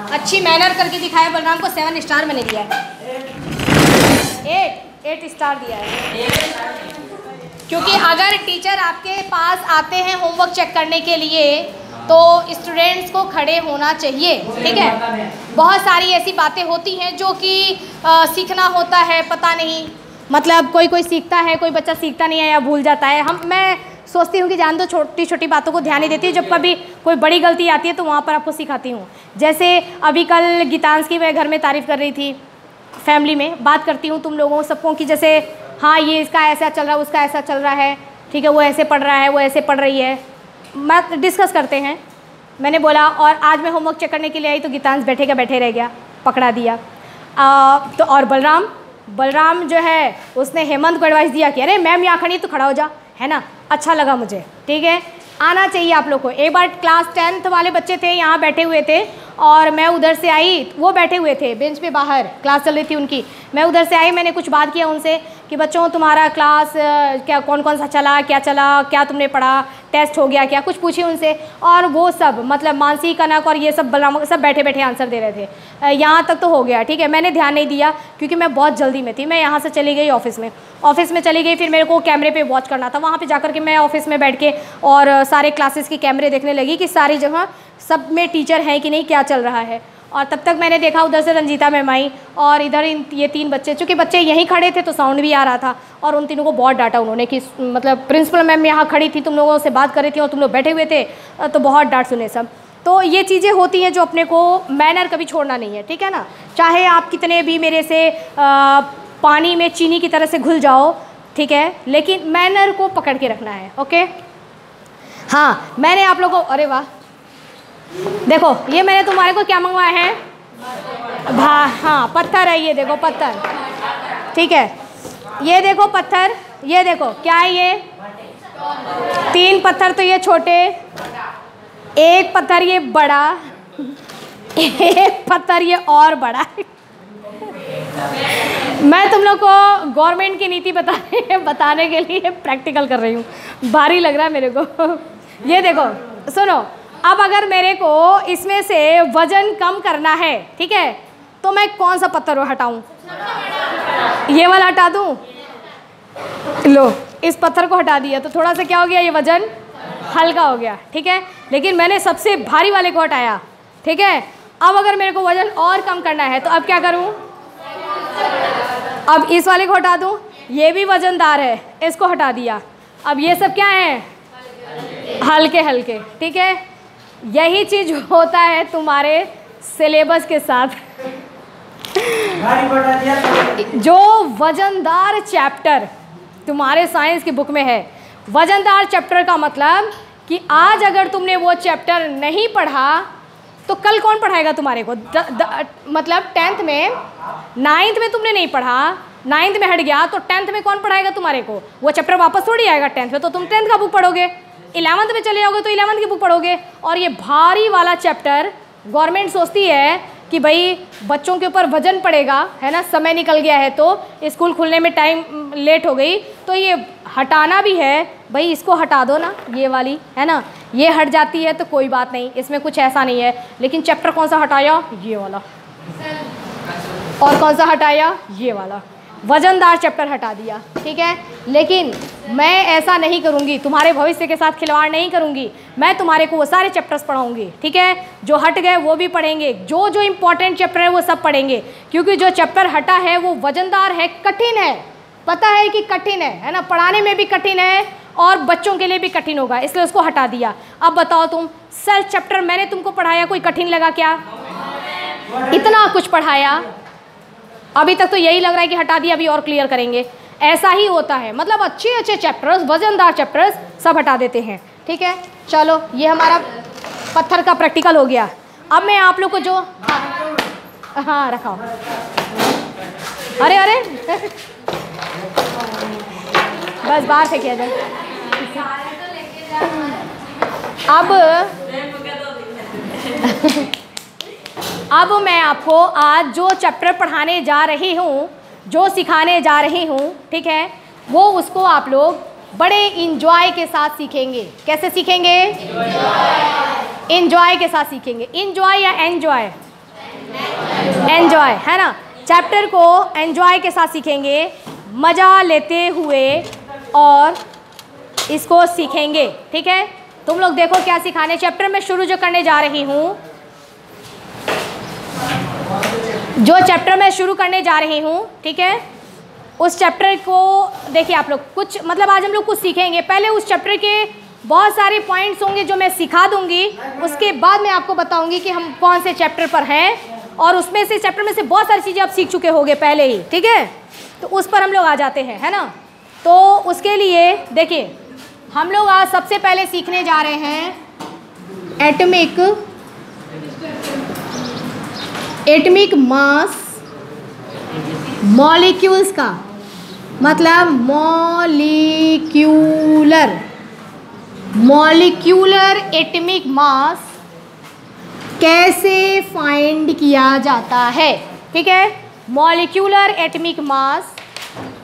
अच्छी मैनर करके दिखाया। बलराम को 7 स्टार मैंने दिया है, 8 स्टार दिया है, क्योंकि अगर टीचर आपके पास आते हैं होमवर्क चेक करने के लिए तो स्टूडेंट्स को खड़े होना चाहिए, ठीक है। बहुत सारी ऐसी बातें होती हैं जो कि सीखना होता है, पता नहीं, मतलब कोई सीखता है, कोई बच्चा सीखता नहीं है या भूल जाता है। मैं सोचती हूँ कि जान दो, छोटी छोटी बातों को ध्यान नहीं देती हूँ। जब कभी कोई बड़ी गलती आती है तो वहाँ पर आपको सिखाती हूँ। जैसे अभी कल गीतांश की मैं घर में तारीफ़ कर रही थी, फैमिली में बात करती हूँ तुम लोगों सबको कि जैसे हाँ ये इसका ऐसा चल रहा है, उसका ऐसा चल रहा है, ठीक है, वो ऐसे पढ़ रहा है, वो ऐसे पढ़ रही है, मैं डिस्कस करते हैं। मैंने बोला और आज मैं होमवर्क चेक करने के लिए आई तो गीतांश बैठे रह गया, पकड़ा दिया। तो और बलराम जो है उसने हेमंत को एडवाइस दिया कि अरे मैम यहाँ खड़ी तो खड़ा हो जा, है ना। अच्छा लगा मुझे, ठीक है, आना चाहिए आप लोग को। एक बार क्लास 10th वाले बच्चे थे यहाँ बैठे हुए थे और मैं उधर से आई, वो बैठे हुए थे बेंच पे बाहर, क्लास चल रही थी उनकी। मैं उधर से आई, मैंने कुछ बात किया उनसे कि बच्चों तुम्हारा क्लास क्या कौन सा चला, क्या तुमने पढ़ा, टेस्ट हो गया क्या, कुछ पूछी उनसे। और वो सब मतलब मानसी, कनक और ये सब बलराम सब बैठे आंसर दे रहे थे। यहाँ तक तो हो गया, ठीक है। मैंने ध्यान नहीं दिया क्योंकि मैं बहुत जल्दी में थी। मैं यहाँ से चली गई ऑफिस में चली गई, फिर मेरे को कैमरे पे वॉच करना था। वहाँ पे जाकर के मैं ऑफिस में बैठ के और सारे क्लासेस के कैमरे देखने लगी कि सारी जगह सब में टीचर हैं कि नहीं, क्या चल रहा है। और तब तक मैंने देखा उधर से रंजीता मैम आई और इधर ये 3 बच्चे, चूँकि बच्चे यहीं खड़े थे तो साउंड भी आ रहा था, और उन तीनों को बहुत डांटा उन्होंने कि मतलब प्रिंसिपल मैम यहाँ खड़ी थी, तुम लोगों से बात कर रही थी और तुम लोग बैठे हुए थे, तो बहुत डांट सुने सब। तो ये चीज़ें होती हैं जो अपने को मैनर कभी छोड़ना नहीं है, ठीक है ना। चाहे आप कितने भी मेरे से पानी में चीनी की तरह से घुल जाओ, ठीक है, लेकिन मैनर को पकड़ के रखना है, ओके। हाँ, मैंने आप लोगों को, अरे वाह, देखो ये मैंने तुम्हारे को क्या मंगवाया है, हाँ पत्थर है, ये देखो पत्थर, ठीक है, ये देखो पत्थर, ये देखो क्या है, ये 3 पत्थर तो ये छोटे, 1 पत्थर ये बड़ा, 1 पत्थर ये और बड़ा। मैं तुम लोग को गवर्नमेंट की नीति बताने के लिए प्रैक्टिकल कर रही हूँ, भारी लग रहा है मेरे को। ये देखो सुनो, अब अगर मेरे को इसमें से वजन कम करना है, ठीक है, तो मैं कौन सा पत्थर हटाऊं, ये वाला हटा दूं। लो इस पत्थर को हटा दिया तो थोड़ा सा क्या हो गया, ये वजन हल्का हो गया, ठीक है। लेकिन मैंने सबसे भारी वाले को हटाया, ठीक है। अब अगर मेरे को वजन और कम करना है तो अब क्या करूं, अब इस वाले को हटा दूं, ये भी वजनदार है, इसको हटा दिया। अब ये सब क्या है, हल्के हल्के, ठीक है। यही चीज होता है तुम्हारे सिलेबस के साथ। जो वजनदार चैप्टर तुम्हारे साइंस की बुक में है, वजनदार चैप्टर का मतलब कि आज अगर तुमने वो चैप्टर नहीं पढ़ा तो कल कौन पढ़ाएगा तुम्हारे को। मतलब 10th में, 9th में तुमने नहीं पढ़ा, 9th में हट गया तो 10th में कौन पढ़ाएगा तुम्हारे को। वो चैप्टर वापस थोड़ी आएगा 10th में, तो तुम 10th का बुक पढ़ोगे, 11th में चले जाओगे तो 11th की बुक पढ़ोगे। और ये भारी वाला चैप्टर गवर्नमेंट सोचती है कि भाई बच्चों के ऊपर वजन पड़ेगा, है ना, समय निकल गया है तो स्कूल खुलने में टाइम लेट हो गई, तो ये हटाना भी है, भाई इसको हटा दो ना, ये वाली, है ना, ये हट जाती है तो कोई बात नहीं, इसमें कुछ ऐसा नहीं है। लेकिन चैप्टर कौन सा हटाया, ये वाला, और कौन सा हटाया, ये वाला, वजनदार चैप्टर हटा दिया, ठीक है। लेकिन मैं ऐसा नहीं करूँगी, तुम्हारे भविष्य के साथ खिलवाड़ नहीं करूँगी। मैं तुम्हारे को वो सारे चैप्टर्स पढ़ाऊँगी, ठीक है। जो हट गए वो भी पढ़ेंगे, जो जो इम्पोर्टेंट चैप्टर है वो सब पढ़ेंगे, क्योंकि जो चैप्टर हटा है वो वजनदार है, कठिन है, पता है कि कठिन है ना, पढ़ाने में भी कठिन है और बच्चों के लिए भी कठिन होगा, इसलिए उसको हटा दिया। अब बताओ तुम, सेल्फ चैप्टर मैंने तुमको पढ़ाया, कोई कठिन लगा क्या, इतना कुछ पढ़ाया, अभी तक तो यही लग रहा है कि हटा दिया, अभी और क्लियर करेंगे। ऐसा ही होता है, मतलब अच्छे अच्छे चैप्टर्स, वजनदार चैप्टर्स सब हटा देते हैं, ठीक है। चलो ये हमारा पत्थर का प्रैक्टिकल हो गया। अब मैं आप लोग को जो हाँ रखाओ, अरे बस बाहर से किया जाए। अब मैं आपको आज जो चैप्टर पढ़ाने जा रही हूँ, जो सिखाने जा रही हूँ, ठीक है, वो उसको आप लोग बड़े इंजॉय के साथ सीखेंगे। कैसे सीखेंगे, इंजॉय के साथ सीखेंगे। इंजॉय या एंजॉय, एंजॉय, है ना। चैप्टर को एंजॉय के साथ सीखेंगे, मज़ा लेते हुए और इसको सीखेंगे, ठीक है। तुम लोग देखो क्या सिखाने, चैप्टर में शुरू जो करने जा रही हूँ, जो चैप्टर मैं शुरू करने जा रही हूँ, ठीक है, उस चैप्टर को देखिए आप लोग। कुछ मतलब आज हम लोग कुछ सीखेंगे। पहले उस चैप्टर के बहुत सारे पॉइंट्स होंगे जो मैं सिखा दूंगी, उसके बाद मैं आपको बताऊंगी कि हम कौन से चैप्टर पर हैं, और उसमें से चैप्टर में से बहुत सारी चीज़ें आप सीख चुके होंगे पहले ही, ठीक है। तो उस पर हम लोग आ जाते हैं, है ना। तो उसके लिए देखिए हम लोग आज सबसे पहले सीखने जा रहे हैं एटॉमिक मास मॉलिक्यूल्स का, मतलब मॉलिक्यूलर एटॉमिक मास कैसे फाइंड किया जाता है, ठीक है। मॉलिक्यूलर एटॉमिक मास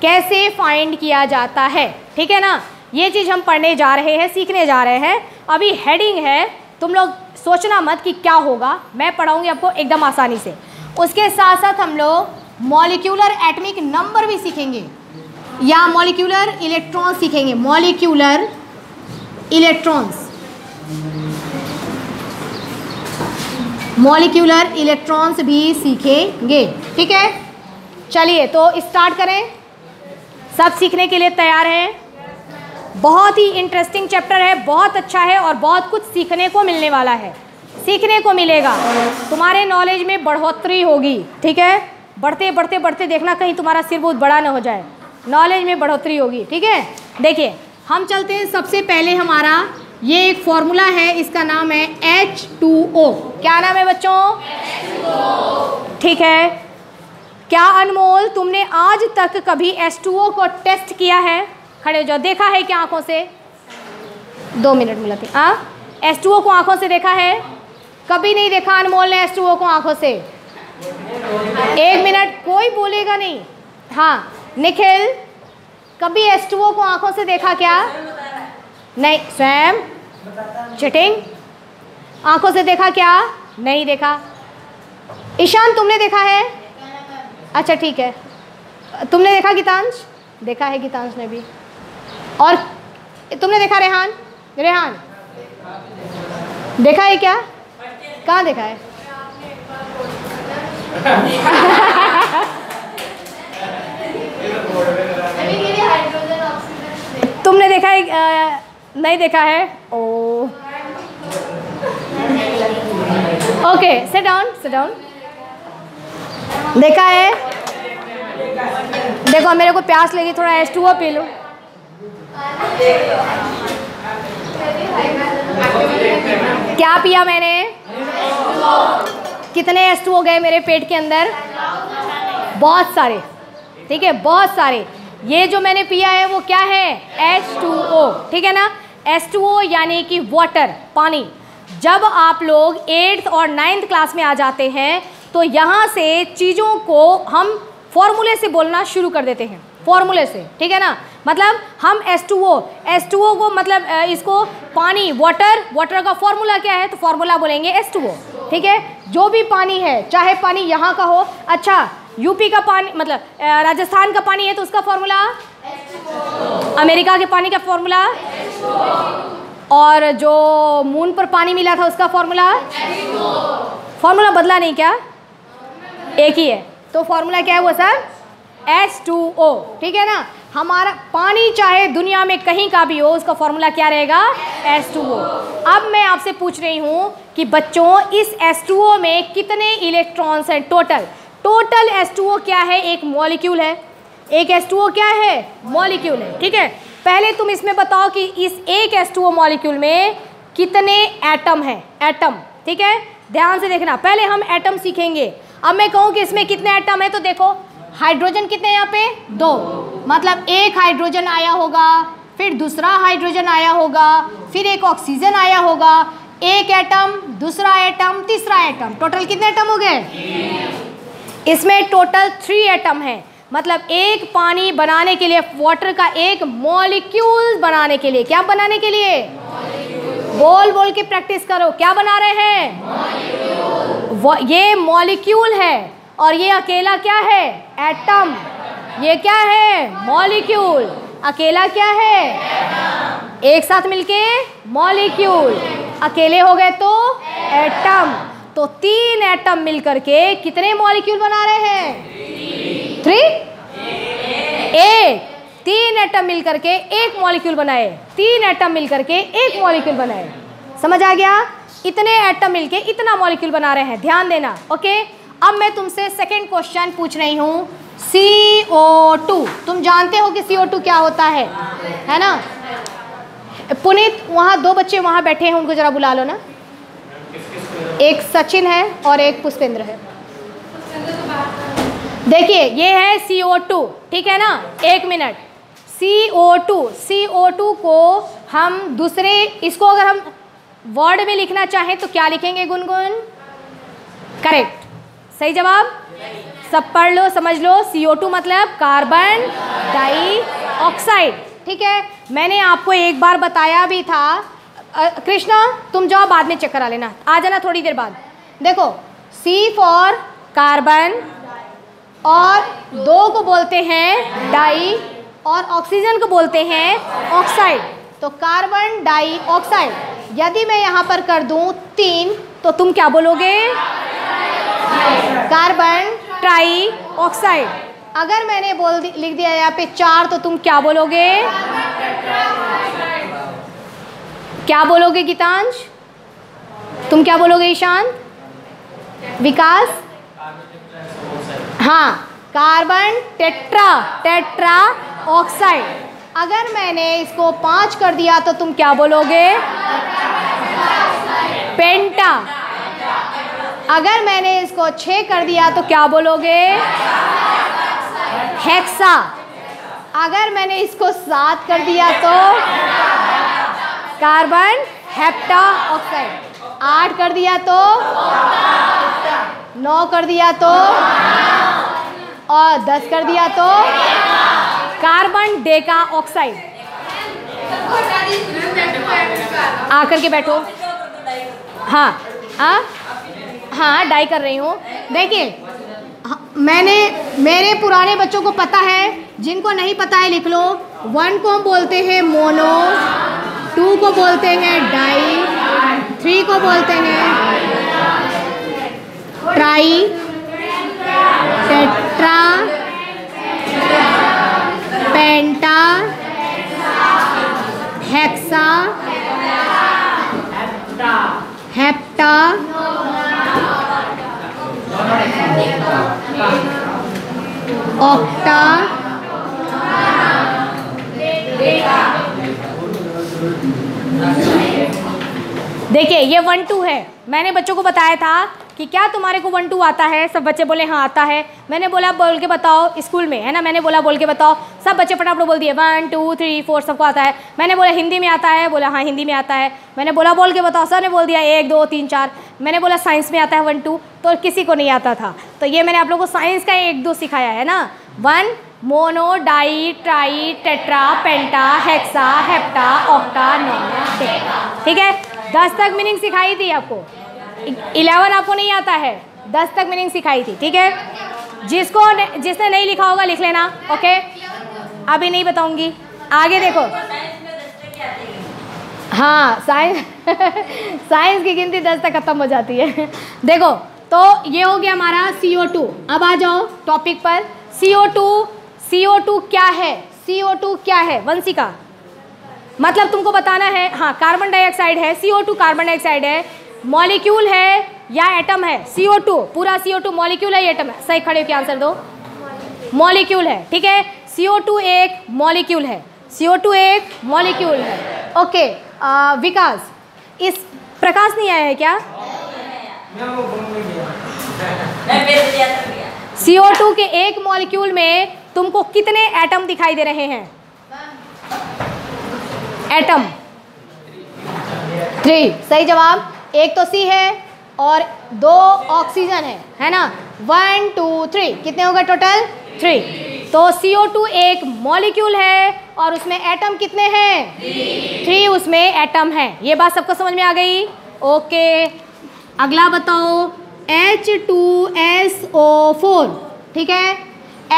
कैसे फाइंड किया जाता है, ठीक है ना। ये चीज़ हम पढ़ने जा रहे हैं, सीखने जा रहे हैं। अभी हेडिंग है, तुम लोग सोचना मत कि क्या होगा, मैं पढ़ाऊँगी आपको एकदम आसानी से। उसके साथ साथ हम लोग मॉलिक्यूलर एटॉमिक नंबर भी सीखेंगे, या मॉलिक्यूलर इलेक्ट्रॉन सीखेंगे। मॉलिक्यूलर इलेक्ट्रॉन्स भी सीखेंगे, ठीक है। चलिए तो स्टार्ट करें। सब सीखने के लिए तैयार हैं? बहुत ही इंटरेस्टिंग चैप्टर है, बहुत अच्छा है, और बहुत कुछ सीखने को मिलने वाला है, सीखने को मिलेगा। तुम्हारे नॉलेज में बढ़ोतरी होगी, ठीक है। बढ़ते बढ़ते बढ़ते देखना कहीं तुम्हारा सिर बहुत बड़ा ना हो जाए, नॉलेज में बढ़ोतरी होगी, ठीक है। देखिए हम चलते हैं। सबसे पहले हमारा ये एक फॉर्मूला है, इसका नाम है H2O। क्या नाम है बच्चों? H2O, ठीक है। क्या अनमोल तुमने आज तक कभी H2O को टेस्ट किया है? खड़े हो जाओ। देखा है क्या आंखों से? 2 मिनट मिला थे। H2O को आंखों से देखा है? कभी नहीं देखा अनमोल ने H2O को आंखों से? 1 मिनट, कोई बोलेगा नहीं। हाँ निखिल, कभी H2O को आंखों से देखा क्या? नहीं। स्वयं चिटिंग, आंखों से देखा क्या? नहीं देखा। ईशान तुमने देखा है? अच्छा ठीक है। तुमने देखा गीतांश? देखा है गीतांश ने भी। और तुमने देखा रेहान? रेहान देखा है क्या? कहाँ देखा है? तुमने देखा है? नहीं देखा है। Oh okay, sit down, sit down. देखा है? देखो मेरे को प्यास लगी, थोड़ा H2O पी लो। क्या पिया मैंने? कितने H2O गए मेरे पेट के अंदर? बहुत सारे, ठीक है, बहुत सारे। ये जो मैंने पिया है वो क्या है? H2O, ठीक है ना। H2O यानी कि वाटर, पानी। जब आप लोग 8th और 9th क्लास में आ जाते हैं तो यहाँ से चीज़ों को हम फॉर्मूले से बोलना शुरू कर देते हैं, फॉर्मूले से, ठीक है ना। मतलब हम H2O को मतलब इसको पानी, वाटर का फॉर्मूला क्या है? तो फॉर्मूला बोलेंगे H2O, ठीक है। जो भी पानी है, चाहे पानी यहाँ का हो, अच्छा यूपी का पानी मतलब राजस्थान का पानी है तो उसका फॉर्मूला H2O। अमेरिका के पानी का फॉर्मूला H2O। और जो मून पर पानी मिला था उसका फॉर्मूला H2O। फॉर्मूला बदला नहीं क्या? एक ही है। तो फॉर्मूला क्या है वो सर? H2O, ठीक है ना। हमारा पानी चाहे दुनिया में कहीं का भी हो, उसका फॉर्मूला क्या रहेगा? H2O। अब मैं आपसे पूछ रही हूँ कि बच्चों इस H2O में कितने इलेक्ट्रॉन्स हैं टोटल? टोटल H2O क्या है? एक मॉलिक्यूल है। एक H2O क्या है? मॉलिक्यूल है, ठीक है। पहले तुम इसमें बताओ कि इस एक H2O मॉलिक्यूल में कितने एटम हैं? एटम, ठीक है, ध्यान से देखना। पहले हम एटम सीखेंगे। अब मैं कहूँ कि इसमें कितने एटम है तो देखो, हाइड्रोजन कितने यहाँ पे? 2, मतलब एक हाइड्रोजन आया होगा, फिर दूसरा हाइड्रोजन आया होगा, फिर एक ऑक्सीजन आया होगा, एक एटम, दूसरा एटम, तीसरा एटम। टोटल कितने एटम हो गए? इसमें टोटल 3 एटम है। मतलब एक पानी बनाने के लिए, वाटर का एक मॉलिक्यूल बनाने के लिए, क्या बनाने के लिए? बोल बोल के प्रैक्टिस करो। क्या बना रहे हैं? ये मॉलिक्यूल है और ये अकेला क्या है? एटम। ये क्या है? मॉलिक्यूल। अकेला क्या है? एक साथ मिलके मॉलिक्यूल। अकेले हो गए तो एटम। तो 3 एटम मिलकर के कितने मॉलिक्यूल बना रहे हैं? 3। 3 एटम मिलकर के एक मॉलिक्यूल बनाए। 3 एटम मिलकर के एक मॉलिक्यूल बनाए। समझ आ गया? इतने एटम मिलके इतना मॉलिक्यूल बना रहे हैं। ध्यान देना। ओके, अब मैं तुमसे सेकंड क्वेश्चन पूछ रही हूँ। CO2, तुम जानते हो कि CO2 क्या होता है ना? पुनीत, वहाँ 2 बच्चे वहाँ बैठे हैं, उनको जरा बुला लो ना। एक सचिन है और एक पुष्पेंद्र है। देखिए, ये है CO2, ठीक है ना? 1 मिनट। CO2 को हम दूसरे, इसको अगर हम वर्ड में लिखना चाहें तो क्या लिखेंगे गुनगुन? करेक्ट, सही जवाब। सब पढ़ लो, समझ लो। CO2 मतलब कार्बन डाइऑक्साइड, ठीक है? मैंने आपको एक बार बताया भी था। कृष्णा, तुम जाओ, बाद में चेक करा लेना, आ जाना थोड़ी देर बाद। देखो, C फॉर कार्बन, और 2 को बोलते हैं डाई, और ऑक्सीजन को बोलते हैं ऑक्साइड। तो कार्बन डाइऑक्साइड। यदि मैं यहाँ पर कर दूँ 3, तो तुम क्या बोलोगे? Carbon trioxide. अगर मैंने लिख दिया यहाँ पे 4, तो तुम क्या बोलोगे? क्या बोलोगे गीतांश? तुम क्या बोलोगे ईशान? विकास? हाँ, कार्बन टेट्रा ऑक्साइड। अगर मैंने इसको 5 कर दिया तो तुम क्या बोलोगे? पेंटा। अगर मैंने इसको 6 कर दिया तो क्या बोलोगे? हेक्सा। अगर मैंने इसको 7 कर दिया तो कार्बन हेप्टा ऑक्साइड। 8 कर दिया तो 9 कर दिया तो, और 10 कर दिया तो कार्बन डेका ऑक्साइड। आकर के बैठो। हाँ हाँ हाँ, डाई कर रही हूँ। देखिए, मेरे पुराने बच्चों को पता है, जिनको नहीं पता है लिख लो। 1 को हम बोलते हैं मोनो, 2 को बोलते हैं डाई, 3 को बोलते हैं ट्राई, टेट्रा, पेंटा, हेक्सा, हेप्टा, ऑक्टा, देखिए ये 1 2 है। मैंने बच्चों को बताया था कि क्या तुम्हारे को 1 2 आता है? सब बच्चे बोले हाँ आता है। मैंने बोला बोल के बताओ, स्कूल में है ना, मैंने बोला बोल के बताओ। सब बच्चे फटाफट बोल दिए 1 2 3 4 सबको आता है। मैंने बोला हिंदी में आता है? बोला हाँ हिंदी में आता है। मैंने बोला बोल के बताओ, सर ने बोल दिया 1 2 3 4। मैंने बोला साइंस में आता है 1 2, तो किसी को नहीं आता था। तो ये मैंने आप लोगों को साइंस का 1 2 सिखाया है ना। 1 मोनो, डाई, ट्राई, टेट्रा, पेंटा, हेक्सा, हेप्टा, ऑक्टा, नोनो, ठीक है? 10 तक मीनिंग सिखाई थी आपको। 11 आपको नहीं आता है, 10 तक मीनिंग सिखाई थी, ठीक है? जिसने नहीं लिखा होगा लिख लेना, ओके? अभी नहीं बताऊंगी, आगे देखो। हाँ, साइंस की गिनती 10 तक खत्म हो जाती है। देखो, तो ये हो गया हमारा CO2। अब आ जाओ टॉपिक पर। CO2 क्या है? CO2 क्या है वंशिका? मतलब तुमको बताना है। हाँ, कार्बन डाइऑक्साइड है, CO2 कार्बन डाइऑक्साइड है। मॉलिक्यूल है या एटम है? CO2 पूरा CO2 मॉलिक्यूल है या एटम है? सही खड़े होकर आंसर दो। मॉलिक्यूल है, ठीक है? CO2 एक मॉलिक्यूल है। CO2 एक मॉलिक्यूल है, ओके। विकास, इस प्रकाश नहीं आया है क्या? CO2 के एक मॉलिक्यूल में तुमको कितने एटम दिखाई दे रहे हैं? एटम 3, सही जवाब। एक तो C है और 2 ऑक्सीजन है ना? 1 2 3, कितने हो गए टोटल? 3। तो CO2 एक मॉलिक्यूल है और उसमें एटम कितने हैं? 3 उसमें एटम हैं। ये बात सबको समझ में आ गई? ओके, अगला बताओ। H2SO4, ठीक है,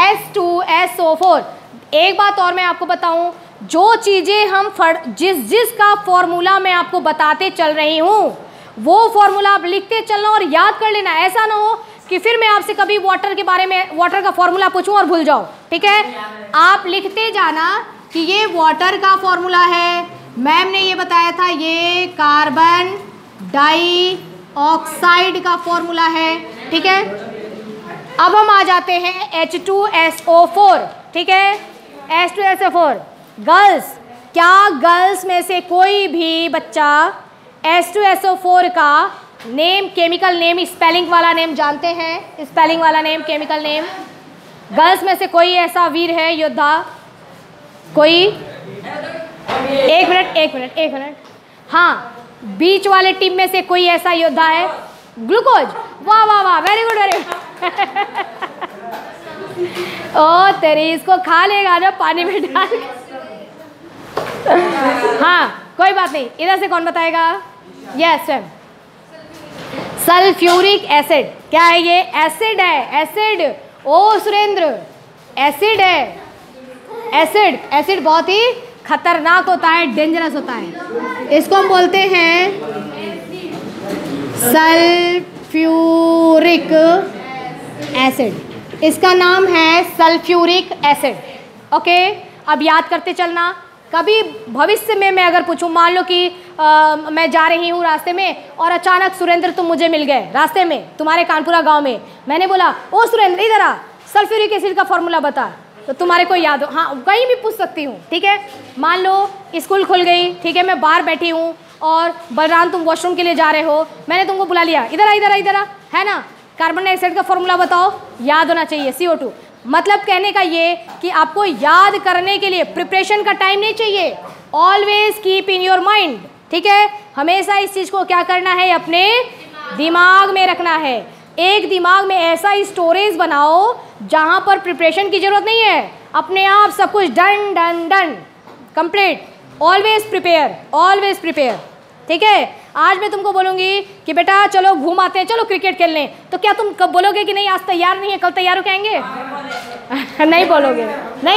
H2SO4। एक बात और मैं आपको बताऊं, जो चीज़ें हम जिसका फॉर्मूला मैं आपको बताते चल रही हूँ वो फॉर्मूला आप लिखते चलना और याद कर लेना। ऐसा ना हो कि फिर मैं आपसे कभी वाटर के बारे में, वाटर का फॉर्मूला पूछूं और भूल जाओ, ठीक है। आप लिखते जाना कि ये वाटर का फॉर्मूला है, मैम ने ये बताया था ये कार्बन डाइऑक्साइड का फॉर्मूला है, ठीक है। अब हम आ जाते हैं H2SO4, ठीक है, H2SO4। गर्ल्स, क्या गर्ल्स में से कोई भी बच्चा H2SO4 का नेम, केमिकल नेम, स्पेलिंग वाला नेम जानते हैं? स्पेलिंग वाला नेम, केमिकल नेम। गर्ल्स में से कोई ऐसा वीर है, योद्धा कोई? एक मिनट। हाँ, बीच वाले टीम में से कोई ऐसा योद्धा है? ग्लूकोज, वाह वाह वाह, वेरी गुड वेरी गुड। ओ तेरी, इसको खा लेगा ना पानी में डाल के। हाँ कोई बात नहीं, इधर से कौन बताएगा? Yes ma'am, sulphuric acid. क्या है ये? एसिड है, एसिड। ओ सुरेंद्र, एसिड है। एसिड बहुत ही खतरनाक होता है, डेंजरस होता है। इसको हम बोलते हैं सल्फ्यूरिक एसिड। इसका नाम है सल्फ्यूरिक एसिड। ओके, अब याद करते चलना। कभी भविष्य में मैं अगर पूछूं, मान लो कि मैं जा रही हूँ रास्ते में और अचानक सुरेंद्र तुम मुझे मिल गए रास्ते में, तुम्हारे कानपुरा गांव में। मैंने बोला ओ सुरेंद्र इधर आ, सल्फ्यूरिक एसिड का फॉर्मूला बता, तो तुम्हारे को याद हो? हाँ, कहीं भी पूछ सकती हूँ, ठीक है। मान लो स्कूल खुल गई, ठीक है, मैं बाहर बैठी हूँ और बलराम तुम वॉशरूम के लिए जा रहे हो, मैंने तुमको बुला लिया, इधर आ, है ना, कार्बन डाइऑक्साइड का फॉर्मूला बताओ, याद होना चाहिए, CO2। मतलब कहने का ये कि आपको याद करने के लिए प्रिपरेशन का टाइम नहीं चाहिए, always keep in your mind, ठीक है। हमेशा इस चीज़ को क्या करना है? अपने दिमाग में रखना है। एक दिमाग में ऐसा स्टोरेज बनाओ जहाँ पर प्रिपरेशन की जरूरत नहीं है, अपने आप सब कुछ done done done complete. Always prepare, ठीक है। आज मैं तुमको बोलूँगी कि बेटा चलो घूम आते हैं, चलो क्रिकेट खेलने, तो क्या तुम कब बोलोगे कि नहीं आज तैयार नहीं है, कल तैयार हो के आएंगे? नहीं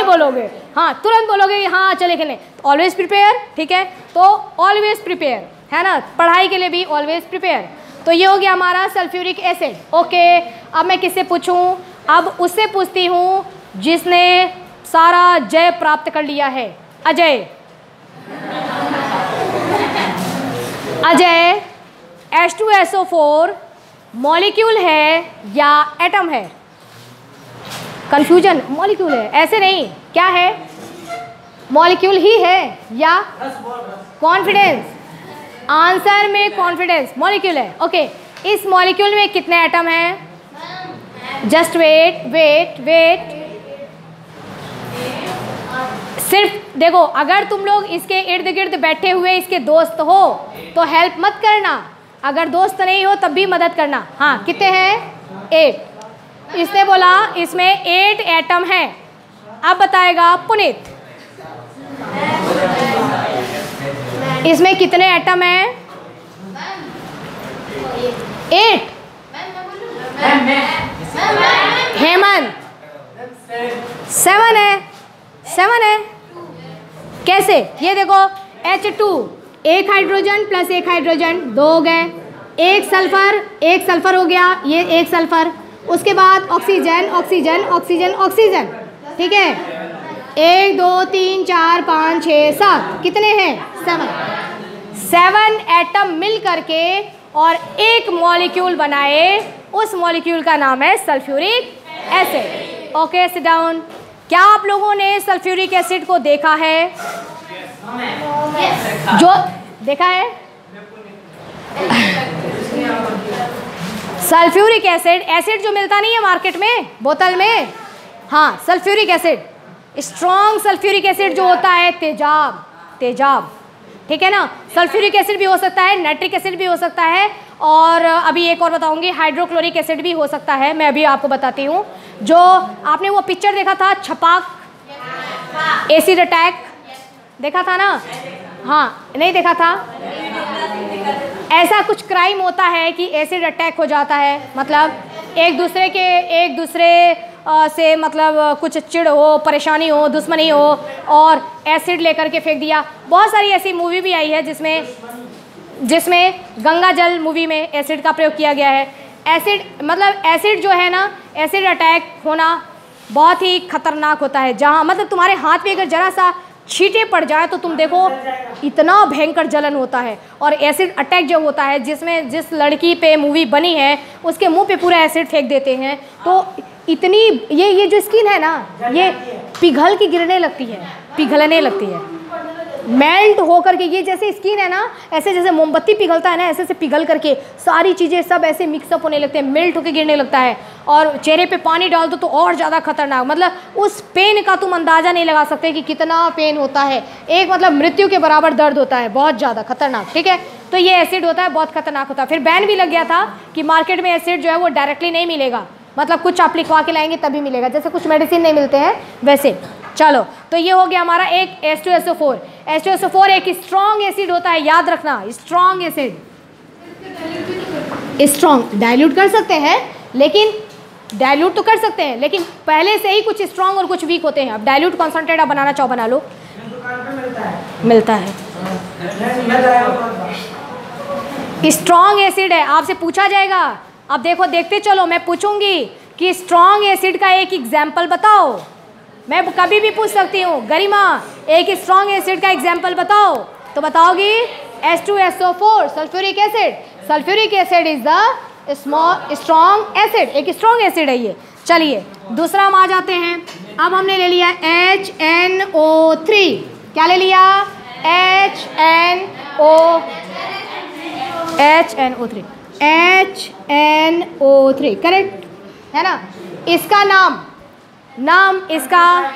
बोलोगे, हाँ तुरंत बोलोगे हाँ चले खेलने। ऑलवेज प्रिपेयर, ठीक है। तो ऑलवेज प्रिपेयर है ना, पढ़ाई के लिए भी ऑलवेज प्रिपेयर। तो ये हो गया हमारा सल्फ्यूरिक एसिड। ओके, अब मैं किससे पूछूं? अब उससे पूछती हूँ जिसने सारा जय प्राप्त कर लिया है, अजय। H2SO4 मॉलिक्यूल है या एटम है? कंफ्यूजन, मॉलिक्यूल है, ऐसे नहीं, क्या है? मॉलिक्यूल ही है या कॉन्फिडेंस? आंसर में कॉन्फिडेंस, मॉलिक्यूल है। ओके, इस मॉलिक्यूल में कितने एटम हैं? Just wait. सिर्फ देखो, अगर तुम लोग इसके इर्द गिर्द बैठे हुए इसके दोस्त हो तो हेल्प मत करना, अगर दोस्त नहीं हो तब भी मदद करना। हाँ, कितने हैं? 8। इसने बोला इसमें 8 एटम हैं। अब बताएगा पुनीत, इसमें कितने एटम हैं? 8। हेमंत 7 है। कैसे? ये देखो H2, एक हाइड्रोजन प्लस एक हाइड्रोजन, 2 हो गए। एक सल्फर हो गया, ये एक सल्फर। उसके बाद ऑक्सीजन, ठीक है। 1 2 3 4 5 6 7, कितने हैं? 7 एटम मिल करके और एक मॉलिक्यूल बनाए, उस मॉलिक्यूल का नाम है sulphuric acid. Okay, sit down. क्या आप लोगों ने सल्फ्यूरिक एसिड को देखा है? जो देखा है सल्फ्यूरिक एसिड जो मिलता नहीं है मार्केट में बोतल में, हाँ, sulphuric acid, strong sulphuric acid जो होता है, तेजाब, ठीक है ना। सल्फ्यूरिक एसिड भी हो सकता है, नाइट्रिक एसिड भी हो सकता है, और अभी एक और बताऊंगी, हाइड्रोक्लोरिक एसिड भी हो सकता है। मैं अभी आपको बताती हूँ। जो आपने वो पिक्चर देखा था छपाक, एसिड अटैक, देखा था ना? हाँ, नहीं देखा था? ऐसा कुछ क्राइम होता है कि एसिड अटैक हो जाता है, मतलब एक दूसरे से मतलब कुछ चिड़ हो, परेशानी हो, दुश्मनी हो और एसिड लेकर के फेंक दिया। बहुत सारी ऐसी मूवी भी आई है जिसमें गंगा जल मूवी में एसिड का प्रयोग किया गया है। एसिड जो है ना, एसिड अटैक होना बहुत ही खतरनाक होता है। जहाँ मतलब तुम्हारे हाथ पे अगर जरा सा छींटे पड़ जाए तो तुम देखो इतना भयंकर जलन होता है। और एसिड अटैक जो होता है, जिस लड़की पे मूवी बनी है उसके मुंह पे पूरा एसिड फेंक देते हैं, तो इतनी ये जो स्किन है ना, ये पिघल के गिरने लगती है, पिघलने लगती है, मेल्ट होकर के। ये जैसे स्किन है ना, ऐसे जैसे मोमबत्ती पिघलता है ना, ऐसे पिघल करके सारी चीज़ें सब ऐसे मिक्सअप होने लगते हैं, मेल्ट होकर गिरने लगता है। और चेहरे पे पानी डाल दो तो और ज़्यादा खतरनाक, मतलब उस पेन का तुम अंदाज़ा नहीं लगा सकते कि कितना पेन होता है। एक मतलब मृत्यु के बराबर दर्द होता है, बहुत ज़्यादा खतरनाक। ठीक है, तो ये एसिड होता है, बहुत खतरनाक होता है। फिर बैन भी लग गया था कि मार्केट में एसिड जो है वो डायरेक्टली नहीं मिलेगा, मतलब कुछ आप लिखवा के लाएंगे तभी मिलेगा, जैसे कुछ मेडिसिन नहीं मिलते हैं वैसे। चलो, तो ये हो गया हमारा एक H2SO4। H2SO4 एक स्ट्रॉन्ग एसिड होता है, याद रखना, स्ट्रॉन्ग एसिड। स्ट्रॉन्ग डाइल्यूट कर सकते हैं, लेकिन डाइल्यूट तो कर सकते हैं, लेकिन पहले से ही कुछ स्ट्रॉन्ग और कुछ वीक होते हैं। अब डाइल्यूट कॉन्सेंट्रेट आप बनाना चाहो बना लो, मिलता है। स्ट्रॉन्ग एसिड है, आपसे पूछा जाएगा। अब देखो, देखते चलो, मैं पूछूंगी कि स्ट्रॉन्ग एसिड का एक एग्जाम्पल बताओ। मैं कभी भी पूछ सकती हूँ, गरिमा एक स्ट्रॉन्ग एसिड का एग्जाम्पल बताओ, तो बताओगी H2SO4 sulphuric acid. Sulphuric acid is the strong acid, एक स्ट्रॉन्ग एसिड है ये। चलिए दूसरा हम आ जाते हैं। अब हमने ले लिया HNO3। क्या ले लिया? HNO3 करेक्ट है ना। इसका नाम इसका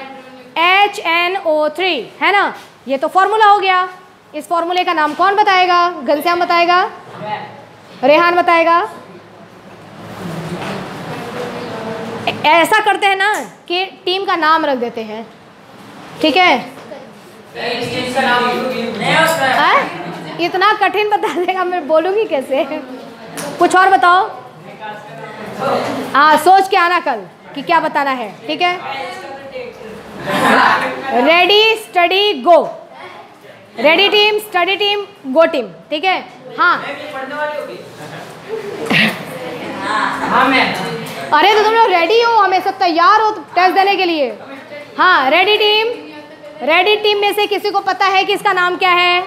HNO3 है ना। ये तो फॉर्मूला हो गया। इस फॉर्मूले का नाम कौन बताएगा? घनश्याम बताएगा, रेहान बताएगा। ऐसा करते हैं ना कि टीम का नाम रख देते हैं, ठीक है? इतना कठिन बता देगा, मैं बोलूँगी कैसे? कुछ और बताओ। हाँ, सोच के आना कल कि क्या बताना है, ठीक है? रेडी स्टडी गो, रेडी टीम स्टडी टीम गो टीम, ठीक है? हाँ अरे तो तुम लोग रेडी हो, हमें सब तैयार हो टेस्ट देने के लिए। हाँ रेडी टीम में से किसी को पता है कि इसका नाम क्या है?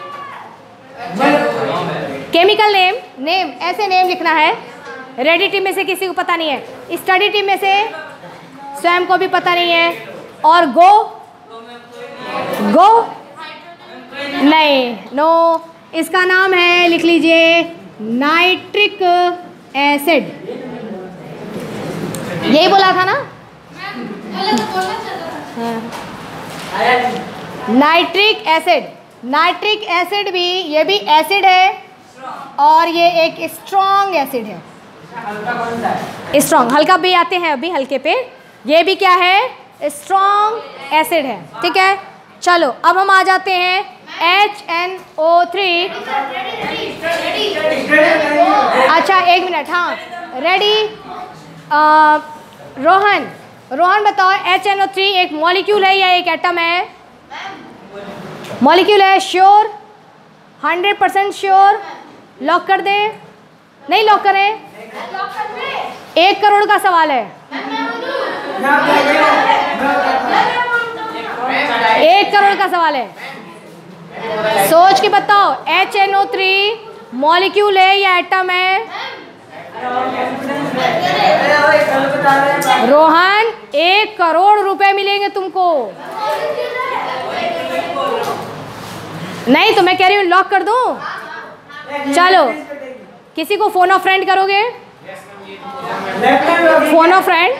केमिकल नेम ऐसे नेम लिखना है। रेडी टीम में से किसी को पता नहीं है, स्टडी टीम में से स्वयं को भी पता नहीं है, और गो नहीं, नो, इसका नाम है, लिख लीजिए, नाइट्रिक एसिड। यही बोला था ना? नाइट्रिक एसिड भी, ये भी एसिड है और ये एक स्ट्रॉन्ग एसिड है। स्ट्रॉन्ग, हल्का भी आते हैं अभी हल्के पे। ये भी क्या है? स्ट्रॉन्ग एसिड है, ठीक है? चलो अब हम आ जाते हैं HNO3। अच्छा एक मिनट, हाँ रेडी। रोहन बताओ, HNO3 एक मॉलिक्यूल है या एक एटम है? मॉलिक्यूल है। श्योर? 100% श्योर? लॉक कर दें? नहीं लॉक करें? 1 करोड़ का सवाल है। 1 करोड़ का सवाल है, सोच के बताओ। HNO3 मॉलिक्यूल है या एटम है? रोहन 1 करोड़ रुपए मिलेंगे तुमको। नहीं तो मैं कह रही हूँ लॉक कर दूं? चलो, किसी को फोन ऑफ फ्रेंड करोगे? फोन ऑफ फ्रेंड,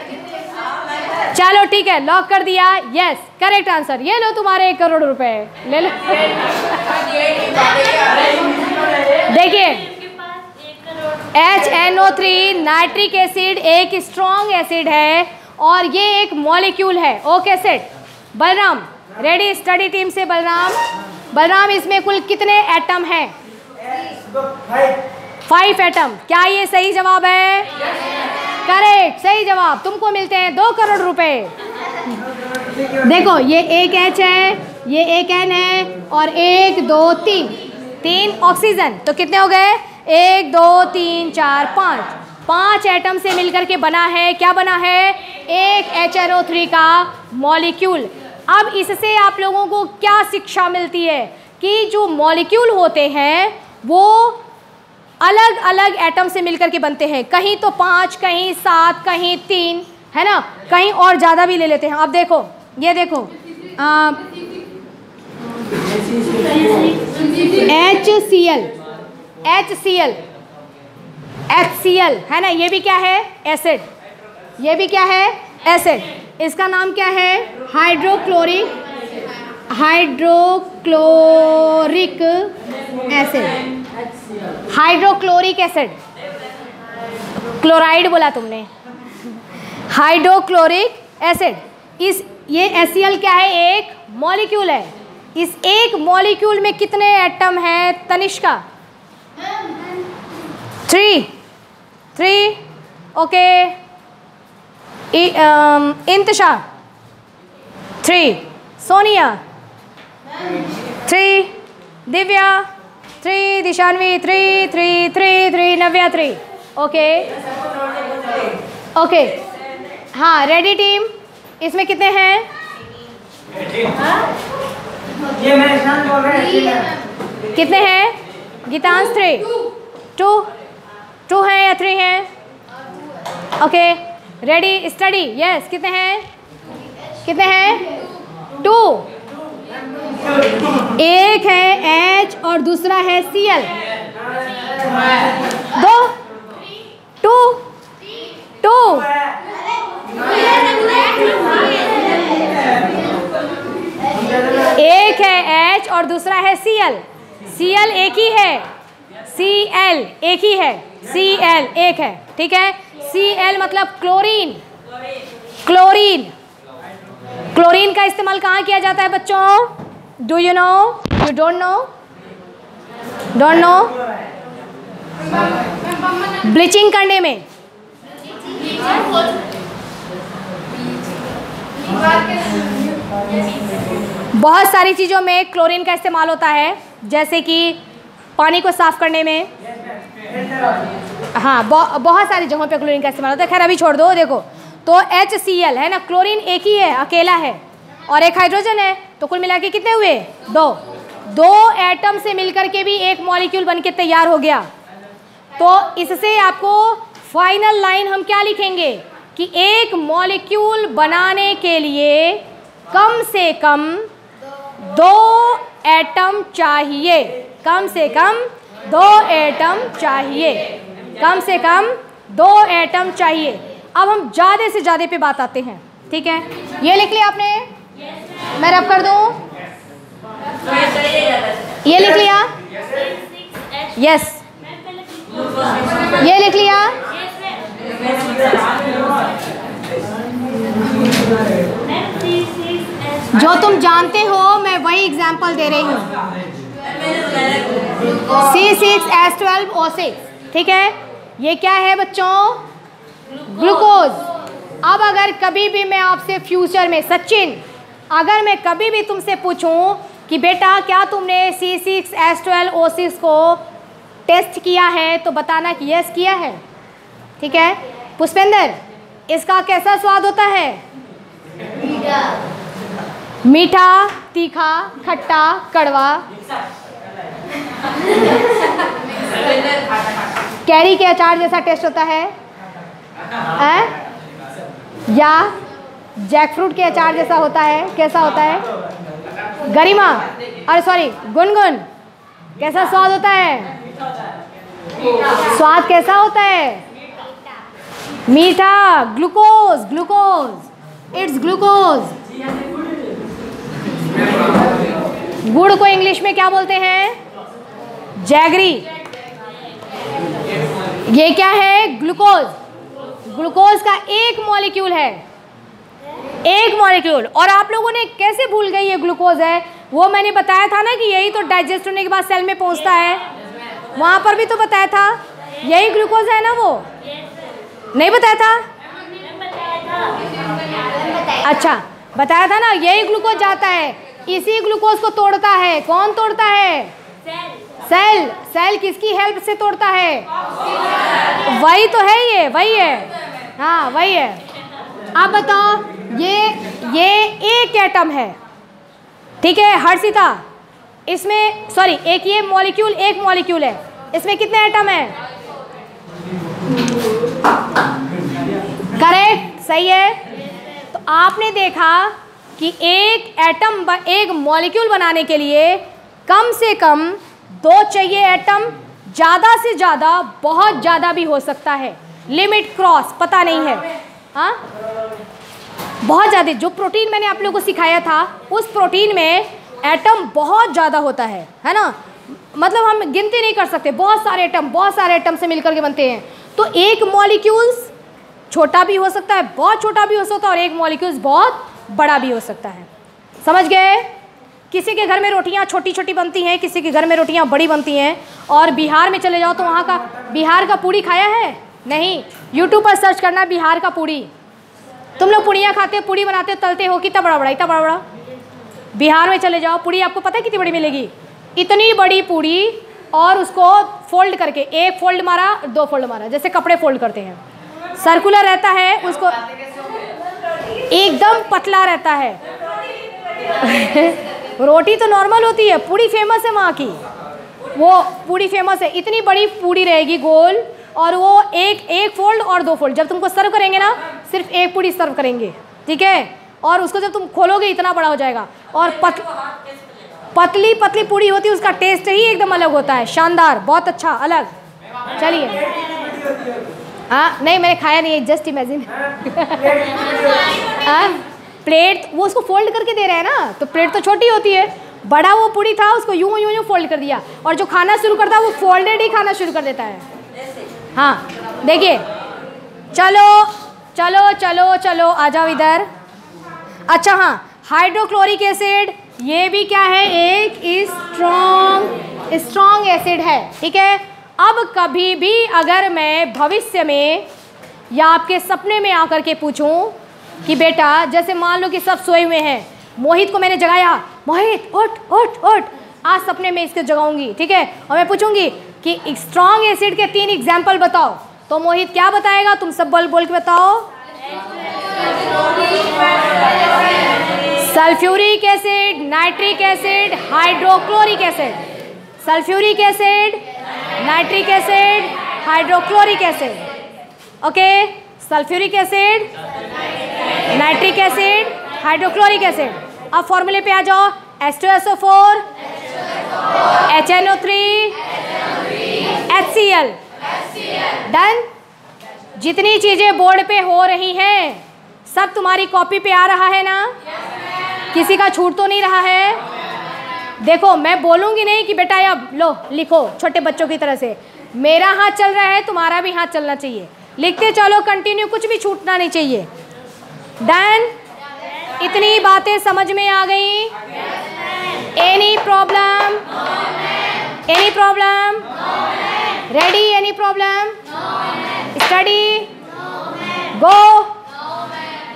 चलो ठीक है, लॉक कर दिया। Yes correct answer. ये लो तुम्हारे 1 करोड़ रुपए, ले लो। देखिए HNO3 नाइट्रिक एसिड एक स्ट्रॉन्ग एसिड है और ये एक मॉलिक्यूल है। Okay set. Balram ready steady team से। बलराम इसमें कुल कितने एटम हैं? 5 एटम। क्या ये सही जवाब है? करेक्ट, सही जवाब। तुमको मिलते हैं 2 करोड़ रुपए। देखो ये एक H है, ये एक N है, और 1 2 3 ऑक्सीजन। तो कितने हो गए? 1 2 3 4 5 एटम से मिलकर के बना है, क्या बना है? एक HNO3 का मॉलिक्यूल। अब इससे आप लोगों को क्या शिक्षा मिलती है कि जो मॉलिक्यूल होते हैं वो अलग अलग एटम से मिलकर के बनते हैं। कहीं तो 5, कहीं 7, कहीं 3, है ना, कहीं और ज़्यादा भी ले लेते हैं। अब देखो, ये देखो HCl है ना, ये भी क्या है? एसिड। ये भी क्या है? एसिड। इसका नाम क्या है? Hydrochloric acid. Hydrochloric acid, chloride बोला तुमने, हाइड्रोक्लोरिक एसिड। ये HCl क्या है? एक मॉलिक्यूल है। इस एक मॉलिक्यूल में कितने एटम हैं तनिष्का? 3। ओके। इंतशा 3, सोनिया 3, दिव्या 3, दिशान्वी 3, नव्या 3। ओके। हाँ, रेडी टीम। इसमें कितने हैं? कितने हैं? गीतांश 3, 2 हैं या 3 हैं? Okay, ready steady. यस, कितने हैं? 2। एक है H और दूसरा है Cl। 2 एक है H और दूसरा है Cl। Cl एक ही है, Cl एक ही है, Cl एक है, ठीक है। Cl मतलब क्लोरीन। क्लोरीन का इस्तेमाल कहाँ किया जाता है बच्चों? Do you know? You don't know? Bleaching करने में। बहुत सारी चीज़ों में क्लोरीन का इस्तेमाल होता है, जैसे कि पानी को साफ करने में। हाँ, बहुत सारी जगहों पे क्लोरीन का इस्तेमाल होता है। खैर अभी छोड़ दो। देखो, तो HCl है ना, क्लोरीन एक ही है, अकेला है, और एक हाइड्रोजन है। तो कुल मिला के कितने हुए? 2 एटम से मिलकर के भी एक मॉलिक्यूल बनके तैयार हो गया। तो इससे आपको फाइनल लाइन हम क्या लिखेंगे कि एक मॉलिक्यूल बनाने के लिए कम से कम 2 एटम चाहिए। कम से कम 2 एटम चाहिए। कम से कम 2 एटम चाहिए। अब हम ज़्यादा से ज़्यादा पे बात आते हैं, ठीक है। ये लिख लिया आपने? मैं रब कर दूँ? ये लिख लिया? यस। ये लिख लिया? जो तुम जानते हो मैं वही एग्जाम्पल दे रही हूँ। C6H12O6, ठीक है। ये क्या है बच्चों? ग्लूकोज। अब अगर कभी भी मैं आपसे फ्यूचर में, सचिन, अगर मैं कभी भी तुमसे पूछूं कि बेटा क्या तुमने C6H12O6 को टेस्ट किया है, तो बताना कि यस किया है, ठीक है। पुष्पेंद्र, इसका कैसा स्वाद होता है? मीठा, तीखा, खट्टा, कड़वा। कैरी के अचार जैसा टेस्ट होता है, या जैकफ्रूट के अचार जैसा होता है? कैसा होता है? गरिमा, अरे सॉरी, गुनगुन, कैसा स्वाद होता है? स्वाद कैसा होता है? मीठा। Glucose, it's glucose. गुड़ को इंग्लिश में क्या बोलते हैं? जैगरी। ये क्या है? ग्लूकोज। ग्लूकोज का एक मॉलिक्यूल है, एक मॉलिक्यूल। और आप लोगों ने कैसे भूल गए ये ग्लूकोज है? वो मैंने बताया था ना कि यही तो डाइजेस्ट होने के बाद सेल में पहुंचता है। वहाँ पर भी तो बताया था, यही ग्लूकोज है ना वो? नहीं बताया था? अच्छा बताया था ना, यही ग्लूकोज जाता है, इसी ग्लूकोज को तोड़ता है। कौन तोड़ता है? सेल। सेल किसकी हेल्प से तोड़ता है? वही तो है, ये वही है। हाँ वही है। आप बताओ, ये एक एटम है, ठीक है हर्षिता? इसमें सॉरी, एक ये मॉलिक्यूल, एक मॉलिक्यूल है, इसमें कितने एटम है? करेक्ट, सही है। तो आपने देखा कि एक एटम, एक मॉलिक्यूल बनाने के लिए कम से कम 2 चाहिए एटम, ज़्यादा से ज़्यादा, बहुत ज़्यादा भी हो सकता है, लिमिट क्रॉस पता नहीं है। हाँ बहुत ज़्यादा, जो प्रोटीन मैंने आप लोगों को सिखाया था, उस प्रोटीन में एटम बहुत ज़्यादा होता है ना, मतलब हम गिनती नहीं कर सकते, बहुत सारे एटम से मिलकर के बनते हैं। तो एक मॉलिक्यूल्स छोटा भी हो सकता है, बहुत छोटा भी हो सकता है, और एक मॉलिक्यूल्स बहुत बड़ा भी हो सकता है। समझ गए? किसी के घर में रोटियां छोटी छोटी बनती हैं, किसी के घर में रोटियां बड़ी बनती हैं। और बिहार में चले जाओ तो वहाँ का, बिहार का पूड़ी खाया है? नहीं, यूट्यूब पर सर्च करना बिहार का पूड़ी। तुम लोग पूड़ियाँ खाते हो, पूड़ी बनाते हो, तलते हो, कितना बड़ा बड़ा, इतना बड़ा बड़ा। बिहार में चले जाओ, पूड़ी आपको पता है कितनी बड़ी मिलेगी? इतनी बड़ी पूड़ी, और उसको फोल्ड करके, एक फोल्ड मारा, 2 फोल्ड मारा, जैसे कपड़े फोल्ड करते हैं, सर्कुलर रहता है, उसको एकदम पतला रहता है। रोटी तो नॉर्मल होती है, पूड़ी फेमस है वहाँ की, वो पूड़ी फेमस है। इतनी बड़ी पूड़ी रहेगी गोल, और वो एक फोल्ड और 2 फोल्ड। जब तुमको सर्व करेंगे ना, सिर्फ एक पूड़ी सर्व करेंगे, ठीक है? और उसको जब तुम खोलोगे इतना बड़ा हो जाएगा। और पतली पतली पूड़ी होती है, उसका टेस्ट ही एकदम अलग होता है, शानदार, बहुत अच्छा, अलग। चलिए, हाँ नहीं मैंने खाया नहीं है, जस्ट इमेजिन। प्लेट वो उसको फोल्ड करके दे रहे हैं ना, तो प्लेट तो छोटी होती है, बड़ा वो पूड़ी था, उसको यूं यूं यूं फोल्ड कर दिया, और जो खाना शुरू करता है वो फोल्डेड ही खाना शुरू कर देता है। हाँ देखिए, चलो चलो चलो चलो आ जाओ इधर। अच्छा हाँ, हाइड्रोक्लोरिक एसिड, ये भी क्या है? एक स्ट्रॉन्ग एसिड है, ठीक है? अब कभी भी अगर मैं भविष्य में या आपके सपने में आकर के पूछूं कि बेटा, जैसे मान लो कि सब सोए हुए हैं, मोहित को मैंने जगाया, मोहित उठ उठ उठ, आज सपने में इसको जगाऊंगी, ठीक है? और मैं पूछूंगी कि स्ट्रॉन्ग एसिड के 3 एग्जाम्पल बताओ, तो मोहित क्या बताएगा? तुम सब बोल के बताओ। Sulphuric acid, nitric acid, hydrochloric acid. Sulphuric acid, nitric acid, hydrochloric acid. Okay, sulphuric acid, nitric acid, hydrochloric acid. अब फॉर्मूले पे आ जाओ, H2SO4, HNO3, HCl। डन। जितनी चीजें बोर्ड पे हो रही हैं सब तुम्हारी कॉपी पे आ रहा है ना? किसी का छूट तो नहीं रहा है? देखो मैं बोलूँगी नहीं कि बेटा अब लो लिखो, छोटे बच्चों की तरह से। मेरा हाथ चल रहा है, तुम्हारा भी हाथ चलना चाहिए, लिखते चलो कंटिन्यू, कुछ भी छूटना नहीं चाहिए। डन। इतनी बातें समझ में आ गई? Any problem? Any problem? Ready? Any problem? Study? Go?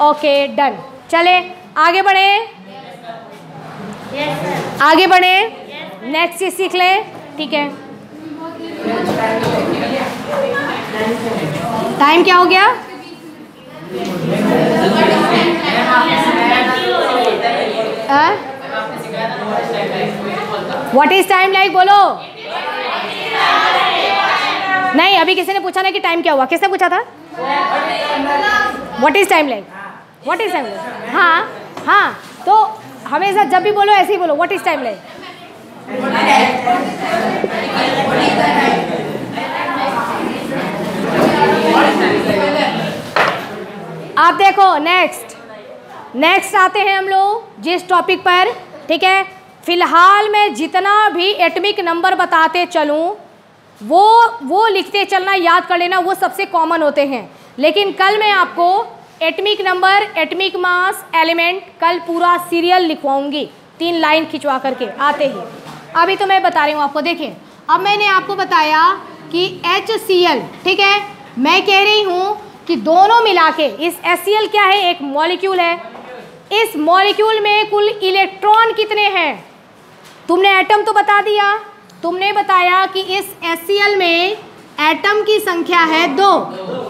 Okay done. चले आगे बढ़े, आगे बढ़े, नेक्स्ट चीज सीख ले, ठीक है? टाइम क्या हो गया? What is time like? बोलो। नहीं, अभी किसी ने पूछा ना कि टाइम क्या हुआ? किसने पूछा था? What is time like? What is time like? हाँ हाँ, तो हमेशा जब भी बोलो ऐसे ही बोलो, व्हाट इज टाइम लाइक? आप देखो, नेक्स्ट आते हैं हम लोग जिस टॉपिक पर, ठीक है? फिलहाल मैं जितना भी एटॉमिक नंबर बताते चलूँ वो लिखते चलना, याद कर लेना, वो सबसे कॉमन होते हैं। लेकिन कल मैं आपको atomic number, atomic mass, element, कल पूरा सीरियल लिखवाऊंगी, 3 लाइन खिंचवा करके आते ही। अभी तो मैं बता रही हूँ आपको। देखिए, अब मैंने आपको बताया कि HCl, ठीक है, मैं कह रही हूँ कि दोनों मिला के इस HCl क्या है, एक मॉलिक्यूल है। इस मॉलिक्यूल में कुल इलेक्ट्रॉन कितने हैं? तुमने एटम तो बता दिया, तुमने बताया कि इस HCl में एटम की संख्या है 2।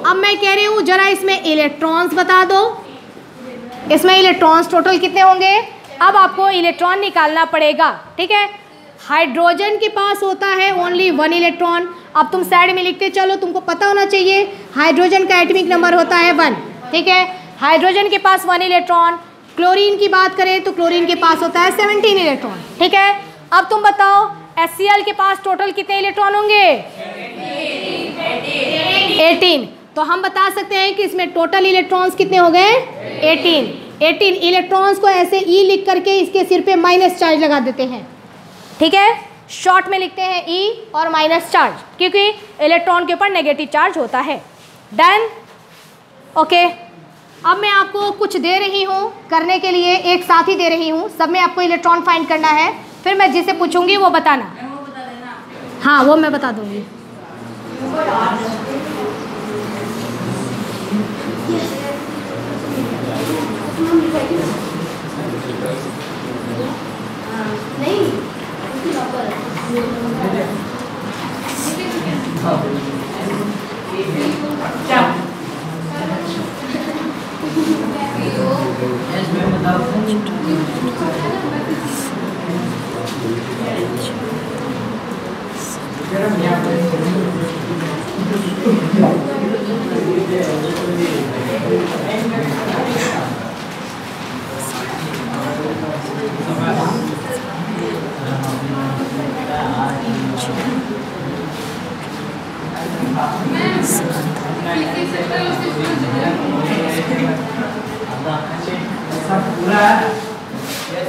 अब मैं कह रही हूँ जरा इसमें इलेक्ट्रॉन्स बता दो, इसमें इलेक्ट्रॉन्स टोटल कितने होंगे? अब आपको इलेक्ट्रॉन निकालना पड़ेगा, ठीक है। हाइड्रोजन के पास होता है ओनली 1 इलेक्ट्रॉन। अब तुम साइड में लिखते चलो, तुमको पता होना चाहिए हाइड्रोजन का एटॉमिक नंबर होता है 1, ठीक है। हाइड्रोजन के पास 1 इलेक्ट्रॉन। क्लोरीन की बात करें तो क्लोरीन के पास होता है 17 इलेक्ट्रॉन, ठीक है। अब तुम बताओ HCl के पास टोटल कितने इलेक्ट्रॉन होंगे? 18। तो हम बता सकते हैं कि इसमें टोटल इलेक्ट्रॉन्स कितने हो गए? 18 इलेक्ट्रॉन्स को ऐसे E लिख करके इसके सिर पे माइनस चार्ज लगा देते हैं, ठीक है। शॉर्ट में लिखते हैं E और माइनस चार्ज, क्योंकि इलेक्ट्रॉन के ऊपर नेगेटिव चार्ज होता है। Done, okay. अब मैं आपको कुछ दे रही हूँ करने के लिए, एक साथ ही दे रही हूँ, सब में आपको इलेक्ट्रॉन फाइंड करना है। फिर मैं जिसे पूछूंगी वो बताना। हाँ, वो मैं बता दूंगी।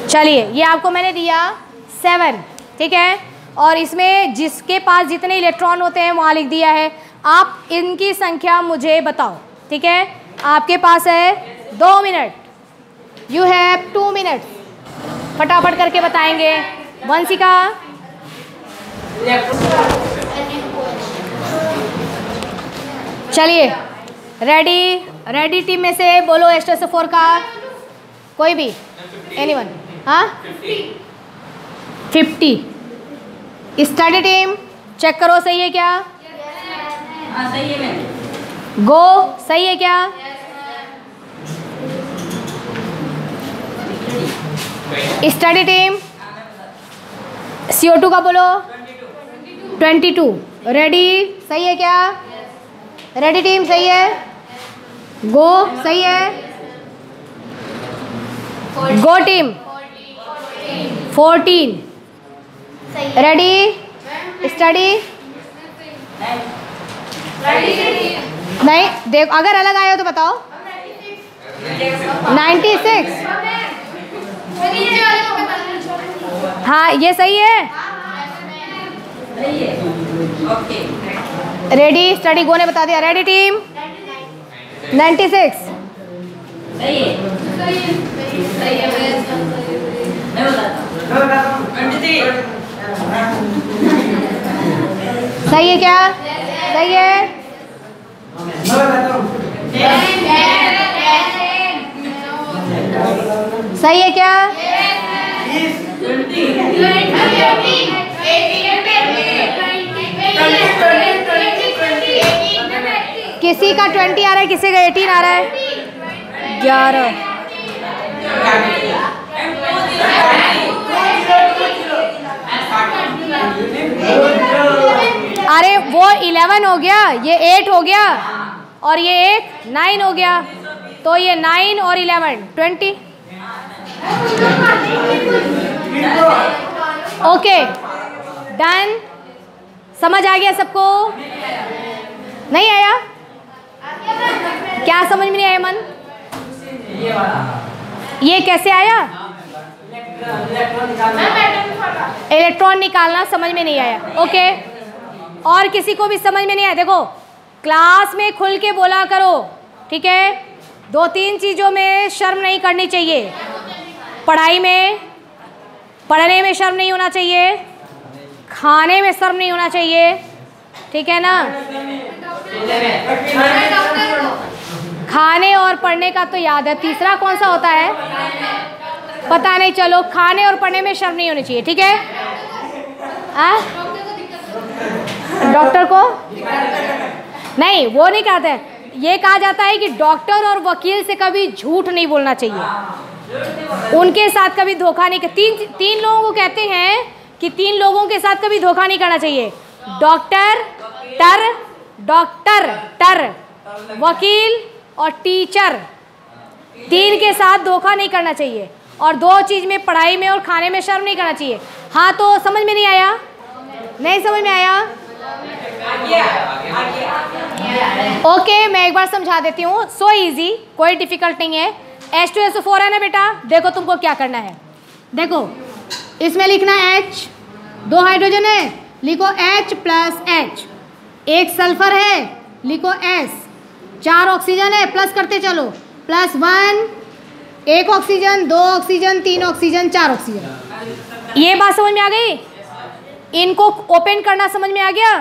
चलिए, ये आपको मैंने दिया 7, ठीक है। और इसमें जिसके पास जितने इलेक्ट्रॉन होते हैं वहाँ लिख दिया है। आप इनकी संख्या मुझे बताओ, ठीक है। आपके पास है 2 मिनट, यू हैव 2 मिनट, फटाफट करके बताएंगे। वंशिका, चलिए, रेडी टीम में से बोलो H2SO4 का कोई भी, एनीवन। हाँ, 50। स्टडी टीम चेक करो सही है क्या? हाँ सही है मैम। गो सही है क्या? स्टडी टीम CO2 का बोलो 22। रेडी सही है क्या? रेडी टीम सही है? गो सही है? गो टीम 14। रेडी स्टडी नहीं, देखो अगर अलग आए हो तो बताओ। 96। हाँ ये सही है। रेडी स्टडी गो ने बता दिया। Ready team 96। सही है क्या? सही है? सही है क्या? किसी का 20 आ रहा है, किसी का 18 आ रहा है। 11। अरे वो 11 हो गया, ये 8 हो गया और ये एक 9 हो गया, तो ये 9 और 11 20। Okay done. समझ आ गया सबको? नहीं आया? क्या समझ में नहीं आया मन? ये कैसे आया? इलेक्ट्रॉन निकालना समझ में नहीं आया। ओके, और किसी को भी समझ में नहीं आया? देखो क्लास में खुल के बोला करो, ठीक है। 2-3 चीज़ों में शर्म नहीं करनी चाहिए। पढ़ाई में, पढ़ने में शर्म नहीं होना चाहिए, खाने में शर्म नहीं होना चाहिए, ठीक है ना। खाने और पढ़ने का तो याद है, तीसरा कौन सा होता है पता नहीं, चलो खाने और पढ़ने में शर्म नहीं होनी चाहिए, ठीक है। डॉक्टर को नहीं, वो नहीं कहते हैं, ये कहा जाता है कि डॉक्टर और वकील से कभी झूठ नहीं बोलना चाहिए, उनके साथ कभी धोखा नहीं। तीन लोगों को कहते हैं कि 3 लोगों के साथ कभी धोखा नहीं करना चाहिए, डॉक्टर, वकील और टीचर, 3 के साथ धोखा नहीं करना चाहिए। और 2 चीज़ में, पढ़ाई में और खाने में शर्म नहीं करना चाहिए। हाँ, तो समझ में नहीं आया? नहीं समझ में आया? ओके, मैं एक बार समझा देती हूँ। सो इजी, कोई डिफिकल्ट नहीं है। H2SO4 है ना बेटा, देखो तुमको क्या करना है। देखो इसमें लिखना H, 2 हाइड्रोजन है, लिखो H + H, 1 सल्फर है, लिखो S, 4 ऑक्सीजन है, प्लस करते चलो, +1, 1 ऑक्सीजन, 2 ऑक्सीजन, 3 ऑक्सीजन, 4 ऑक्सीजन। ये बात समझ में आ गई? इनको ओपन करना समझ में आ गया?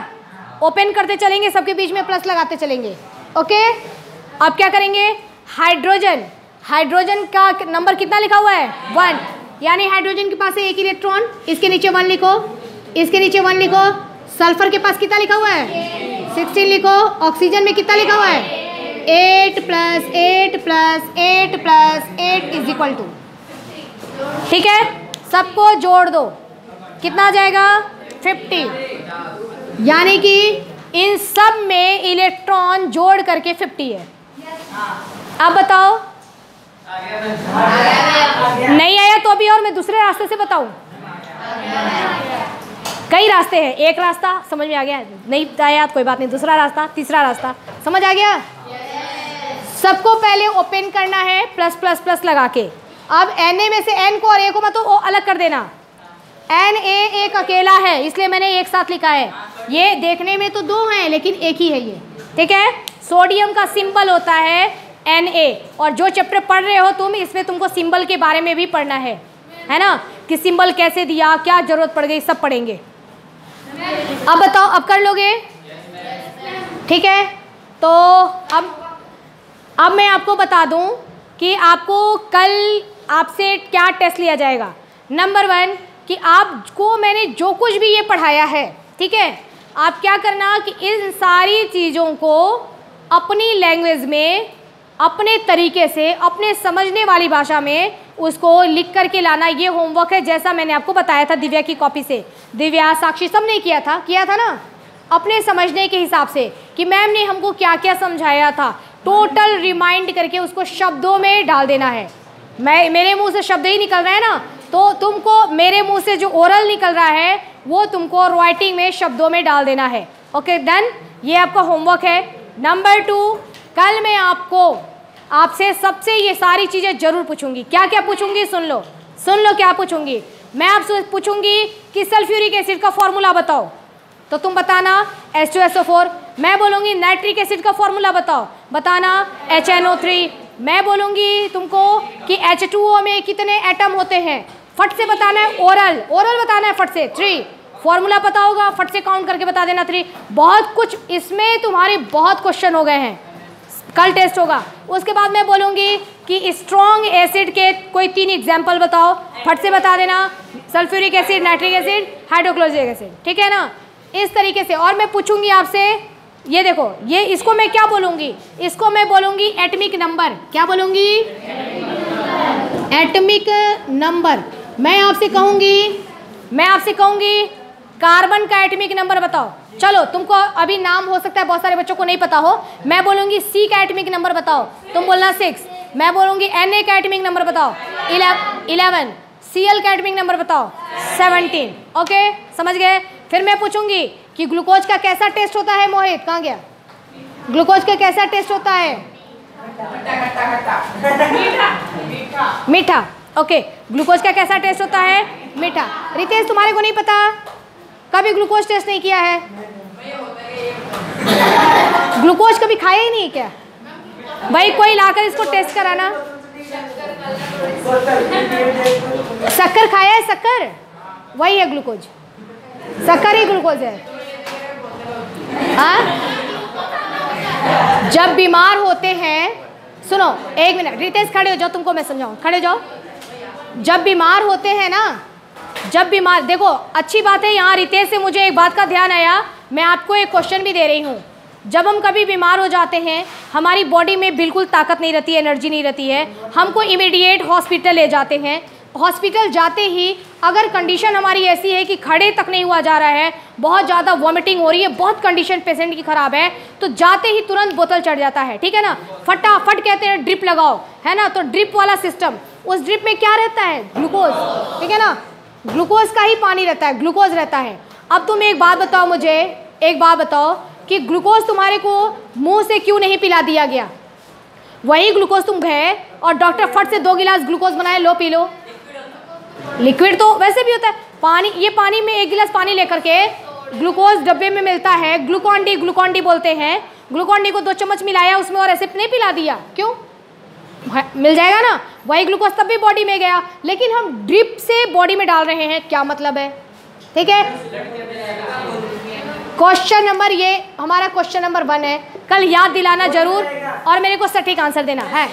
ओपन करते चलेंगे, सबके बीच में प्लस लगाते चलेंगे। ओके, अब क्या करेंगे? हाइड्रोजन का नंबर कितना लिखा हुआ है? 1, यानी हाइड्रोजन के पास है 1 इलेक्ट्रॉन, इसके नीचे 1 लिखो, इसके नीचे 1 लिखो। सल्फर के पास कितना लिखा हुआ है? 16 लिखो। ऑक्सीजन में कितना लिखा हुआ है? 8 + 8 + 8 + 8 = 2। ठीक है, सबको जोड़ दो, कितना आ जाएगा? 50, यानी कि इन सब में इलेक्ट्रॉन जोड़ करके 50 है। अब बताओ, नहीं आया तो अभी और मैं दूसरे रास्ते से बताऊं? कई रास्ते हैं, एक रास्ता समझ में आ गया, नहीं आया कोई बात नहीं, दूसरा रास्ता, तीसरा रास्ता, समझ आ गया? सबको पहले ओपन करना है +++ लगा के। अब Na में से N को और A को मत तो अलग कर देना। Na एक अकेला है, इसलिए मैंने एक साथ लिखा है। ये देखने में तो 2 हैं लेकिन एक ही है ये, ठीक है। सोडियम का सिंबल होता है Na, और जो चैप्टर पढ़ रहे हो तुम, इसमें तुमको सिंबल के बारे में भी पढ़ना है ना, कि सिंबल कैसे दिया, क्या जरूरत पड़ गई, सब पढ़ेंगे। अब बताओ, अब कर लोगे? ठीक है, तो अब मैं आपको बता दूं कि आपको कल आपसे क्या टेस्ट लिया जाएगा। नंबर 1 कि आपको मैंने जो कुछ भी ये पढ़ाया है, ठीक है, आप क्या करना कि इन सारी चीज़ों को अपनी लैंग्वेज में, अपने तरीके से, अपने समझने वाली भाषा में उसको लिख करके लाना। ये होमवर्क है, जैसा मैंने आपको बताया था दिव्या की कॉपी से। दिव्या, साक्षी सब ने किया था ना, अपने समझने के हिसाब से कि मैम ने हमको क्या क्या समझाया था, टोटल रिमाइंड करके उसको शब्दों में डाल देना है। मेरे मुंह से शब्द ही निकल रहा है ना, तो तुमको मेरे मुंह से जो ओरल निकल रहा है वो तुमको राइटिंग में शब्दों में डाल देना है। ओके डन, ये आपका होमवर्क है। नंबर 2, कल मैं आपसे सबसे ये सारी चीज़ें जरूर पूछूंगी। क्या क्या पूछूंगी? सुन लो क्या पूछूंगी। मैं आपसे पूछूंगी कि सल्फ्यूरिक एसिड का फॉर्मूला बताओ, तो तुम बताना H2SO4। मैं बोलूँगी नाइट्रिक एसिड का फॉर्मूला बताना HNO3। मैं बोलूँगी तुमको कि H2O में कितने एटम होते हैं, फट से बताना है। ओरल बताना है फट से। 3 फॉर्मूला पता होगा, फट से काउंट करके बता देना 3। बहुत कुछ इसमें तुम्हारे बहुत क्वेश्चन हो गए हैं, कल टेस्ट होगा। उसके बाद मैं बोलूँगी कि स्ट्रॉन्ग एसिड के कोई 3 एग्जाम्पल बताओ, फट से बता देना। Sulphuric acid, nitric acid, hydrochloric acid, ठीक है ना, इस तरीके से। और मैं पूछूंगी आपसे, ये देखो, ये इसको मैं क्या बोलूँगी? इसको मैं बोलूँगी एटमिक नंबर। क्या बोलूँगी? Atomic number. मैं आपसे कहूँगी कार्बन का एटमिक नंबर बताओ। चलो, तुमको अभी नाम हो सकता है बहुत सारे बच्चों को नहीं पता हो। मैं बोलूँगी C का एटमिक नंबर बताओ, तुम बोलना 6। मैं बोलूँगी Na का एटमिक नंबर बताओ 11। Cl का एटमिक नंबर बताओ 17। ओके, समझ गए? फिर मैं पूछूंगी कि ग्लूकोज का कैसा टेस्ट होता है। मोहित कहाँ गया? ग्लूकोज का कैसा टेस्ट होता है? मीठा। ओके, ग्लूकोज का कैसा टेस्ट होता है? मीठा। रितेश, तुम्हारे को नहीं पता? कभी ग्लूकोज टेस्ट नहीं किया है? ग्लूकोज कभी खाया ही नहीं क्या? भाई कोई लाकर इसको टेस्ट कराना। शक्कर खाया है? शक्कर वही है ग्लूकोज। शक्कर ही ग्लूकोज है। हाँ, जब बीमार होते हैं, सुनो एक मिनट, रितेश खड़े हो जाओ, तुमको मैं समझाऊं, खड़े हो जाओ। जब बीमार होते हैं ना, जब बीमार, देखो अच्छी बात है, यहाँ रितेश से मुझे एक बात का ध्यान आया, मैं आपको एक क्वेश्चन भी दे रही हूँ। जब हम कभी बीमार हो जाते हैं, हमारी बॉडी में बिल्कुल ताकत नहीं रहती है, एनर्जी नहीं रहती है, हमको इमीडिएट हॉस्पिटल ले जाते हैं। हॉस्पिटल जाते ही अगर कंडीशन हमारी ऐसी है कि खड़े तक नहीं हुआ जा रहा है, बहुत ज़्यादा वॉमिटिंग हो रही है, बहुत कंडीशन पेशेंट की ख़राब है, तो जाते ही तुरंत बोतल चढ़ जाता है, ठीक है ना, फटाफट कहते हैं ड्रिप लगाओ, है ना। तो ड्रिप वाला सिस्टम, उस ड्रिप में क्या रहता है, ग्लूकोज, ठीक है ना, ग्लूकोज का ही पानी रहता है, ग्लूकोज रहता है। अब तुम एक बात बताओ मुझे, एक बात बताओ कि ग्लूकोज तुम्हारे को मुंह से क्यों नहीं पिला दिया गया? वही ग्लूकोज तुम गए और डॉक्टर फट से 2 गिलास ग्लूकोज बनाए, लो पी लो। लिक्विड तो वैसे भी होता है, पानी, ये पानी में 1 गिलास पानी लेकर के, ग्लूकोज डब्बे में मिलता है, ग्लूकॉन डी बोलते हैं, ग्लूकॉन डी को 2 चम्मच मिलाया उसमें और ऐसे नहीं पिला दिया, क्यों? मिल जाएगा ना, वही ग्लूकोज तब भी बॉडी में गया, लेकिन हम ड्रिप से बॉडी में डाल रहे हैं, क्या मतलब है? ठीक है, क्वेश्चन नंबर, ये हमारा क्वेश्चन नंबर 1 है, कल याद दिलाना जरूर और मेरे को सटीक आंसर देना है।